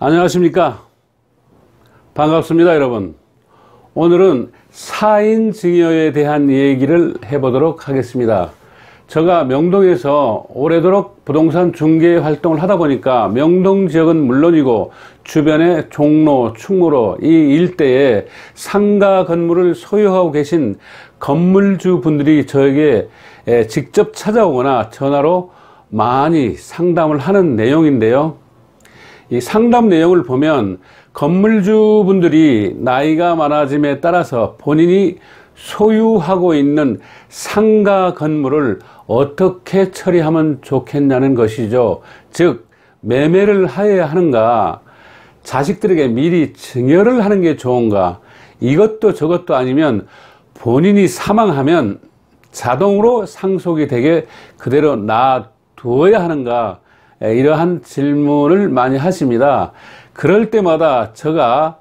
안녕하십니까. 반갑습니다, 여러분. 오늘은 사인증여에 대한 얘기를 해보도록 하겠습니다. 제가 명동에서 오래도록 부동산 중개 활동을 하다 보니까 명동 지역은 물론이고 주변의 종로, 충무로 이 일대에 상가 건물을 소유하고 계신 건물주 분들이 저에게 직접 찾아오거나 전화로 많이 상담을 하는 내용인데요. 이 상담 내용을 보면 건물주 분들이 나이가 많아짐에 따라서 본인이 소유하고 있는 상가 건물을 어떻게 처리하면 좋겠냐는 것이죠. 즉 매매를 해야 하는가, 자식들에게 미리 증여를 하는 게 좋은가, 이것도 저것도 아니면 본인이 사망하면 자동으로 상속이 되게 그대로 놔두어야 하는가, 이러한 질문을 많이 하십니다. 그럴 때마다 제가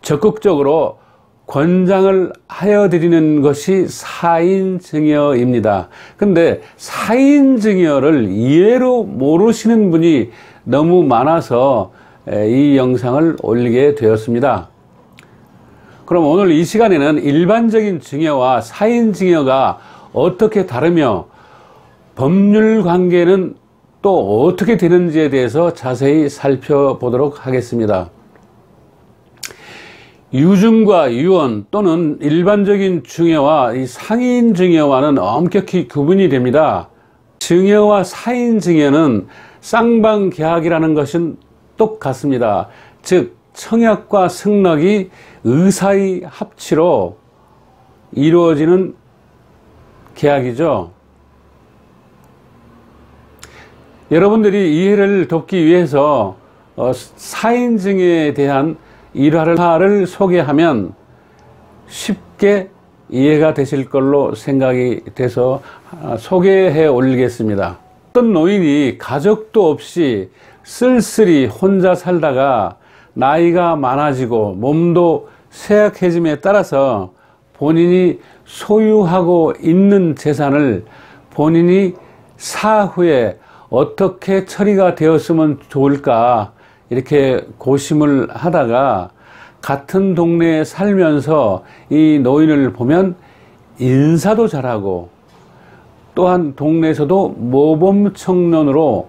적극적으로 권장을 하여 드리는 것이 사인증여입니다. 근데 사인증여를 이해로 모르시는 분이 너무 많아서 이 영상을 올리게 되었습니다. 그럼 오늘 이 시간에는 일반적인 증여와 사인증여가 어떻게 다르며 법률 관계는 또 어떻게 되는지에 대해서 자세히 살펴보도록 하겠습니다. 유증과 유언 또는 일반적인 증여와 이 상인증여와는 엄격히 구분이 됩니다. 증여와 사인증여는 쌍방계약이라는 것은 똑같습니다. 즉 청약과 승낙이 의사의 합치로 이루어지는 계약이죠. 여러분들이 이해를 돕기 위해서 사인증여에 대한 일화를 소개하면 쉽게 이해가 되실 걸로 생각이 돼서 소개해 올리겠습니다. 어떤 노인이 가족도 없이 쓸쓸히 혼자 살다가 나이가 많아지고 몸도 쇠약해짐에 따라서 본인이 소유하고 있는 재산을 본인이 사후에 어떻게 처리가 되었으면 좋을까 이렇게 고심을 하다가 같은 동네에 살면서 이 노인을 보면 인사도 잘하고 또한 동네에서도 모범 청년으로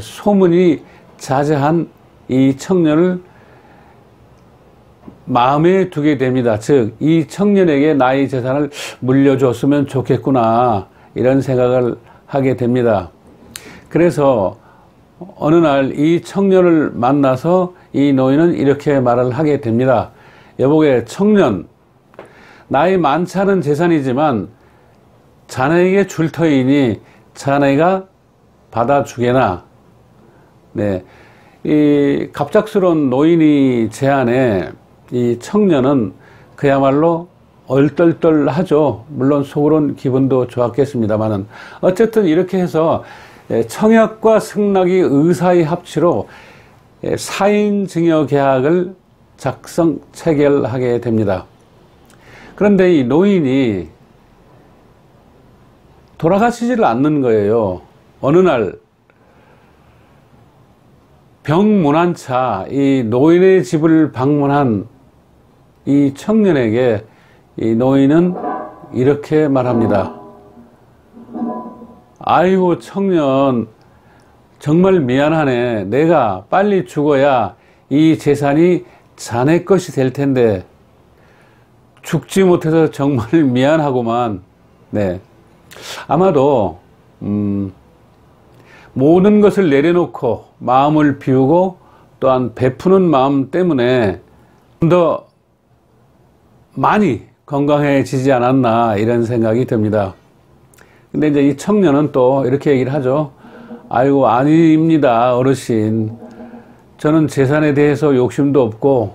소문이 자자한 이 청년을 마음에 두게 됩니다. 즉 이 청년에게 나의 재산을 물려줬으면 좋겠구나 이런 생각을 하게 됩니다. 그래서 어느 날 이 청년을 만나서 이 노인은 이렇게 말을 하게 됩니다. 여보게 청년, 나이 많지 않은 재산이지만 자네에게 줄 터이니 자네가 받아주게나. 네, 이 갑작스러운 노인이 제안에 이 청년은 그야말로 얼떨떨하죠. 물론 속으로는 기분도 좋았겠습니다만은 어쨌든 이렇게 해서 청약과 승낙이 의사의 합치로 사인증여 계약을 작성 체결하게 됩니다. 그런데 이 노인이 돌아가시지를 않는 거예요. 어느 날 병문안차 이 노인의 집을 방문한 이 청년에게 이 노인은 이렇게 말합니다. 아이고 청년, 정말 미안하네. 내가 빨리 죽어야 이 재산이 자네 것이 될 텐데 죽지 못해서 정말 미안하구만. 네, 아마도 모든 것을 내려놓고 마음을 비우고 또한 베푸는 마음 때문에 좀 더 많이 건강해지지 않았나 이런 생각이 듭니다. 근데 이제 이 청년은 또 이렇게 얘기를 하죠. 아이고 아닙니다 어르신, 저는 재산에 대해서 욕심도 없고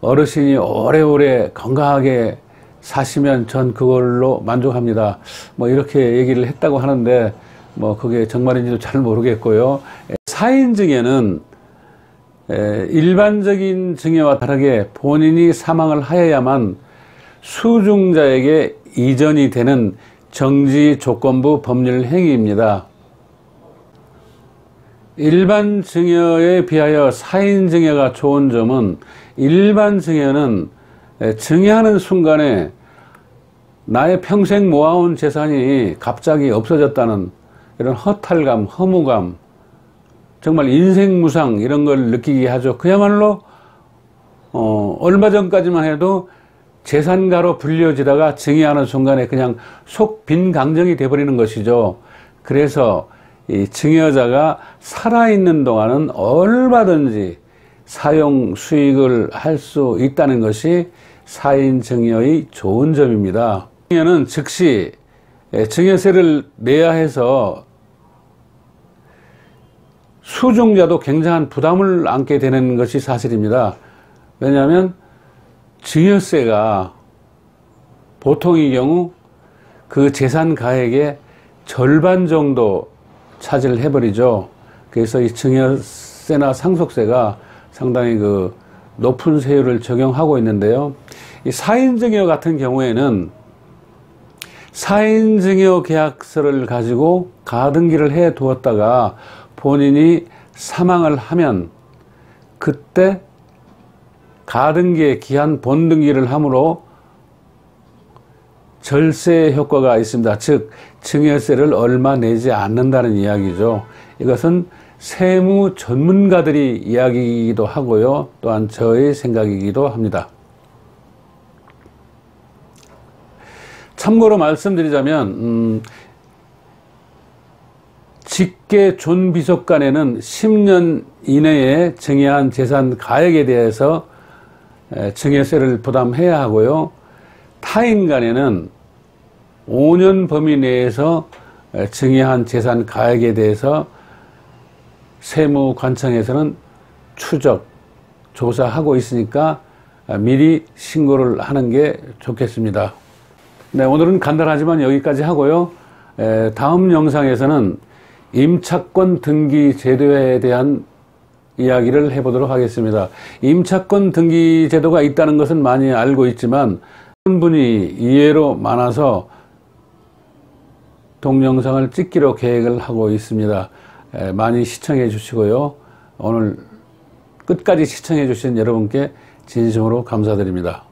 어르신이 오래오래 건강하게 사시면 전 그걸로 만족합니다. 뭐 이렇게 얘기를 했다고 하는데 뭐 그게 정말인지도 잘 모르겠고요. 사인증여는 일반적인 증여와 다르게 본인이 사망을 하여야만 수중자에게 이전이 되는 정지 조건부 법률 행위입니다. 일반 증여에 비하여 사인 증여가 좋은 점은, 일반 증여는 증여하는 순간에 나의 평생 모아온 재산이 갑자기 없어졌다는 이런 허탈감, 허무감, 정말 인생무상 이런 걸 느끼게 하죠. 그야말로 얼마 전까지만 해도 재산가로 불려지다가 증여하는 순간에 그냥 속 빈 강정이 돼버리는 것이죠. 그래서 이 증여자가 살아있는 동안은 얼마든지 사용 수익을 할 수 있다는 것이 사인 증여의 좋은 점입니다. 증여는 즉시 증여세를 내야 해서 수중자도 굉장한 부담을 안게 되는 것이 사실입니다. 왜냐하면 증여세가 보통의 경우 그 재산 가액의 절반 정도 차지를 해버리죠. 그래서 이 증여세나 상속세가 상당히 그 높은 세율을 적용하고 있는데요. 이 사인증여 같은 경우에는 사인증여 계약서를 가지고 가등기를 해 두었다가 본인이 사망을 하면 그때 가등기에 기한 본등기를 함으로 절세 효과가 있습니다. 즉 증여세를 얼마 내지 않는다는 이야기죠. 이것은 세무 전문가들이 이야기이기도 하고요. 또한 저의 생각이기도 합니다. 참고로 말씀드리자면 직계 존비속간에는 10년 이내에 증여한 재산 가액에 대해서 증여세를 부담해야 하고요. 타인 간에는 5년 범위 내에서 증여한 재산 가액에 대해서 세무관청에서는 추적, 조사하고 있으니까 미리 신고를 하는 게 좋겠습니다. 네, 오늘은 간단하지만 여기까지 하고요. 다음 영상에서는 임차권 등기 제도에 대한 이야기를 해보도록 하겠습니다. 임차권 등기 제도가 있다는 것은 많이 알고 있지만 분이 이해로 많아서 동영상을 찍기로 계획을 하고 있습니다. 많이 시청해 주시고요. 오늘 끝까지 시청해 주신 여러분께 진심으로 감사드립니다.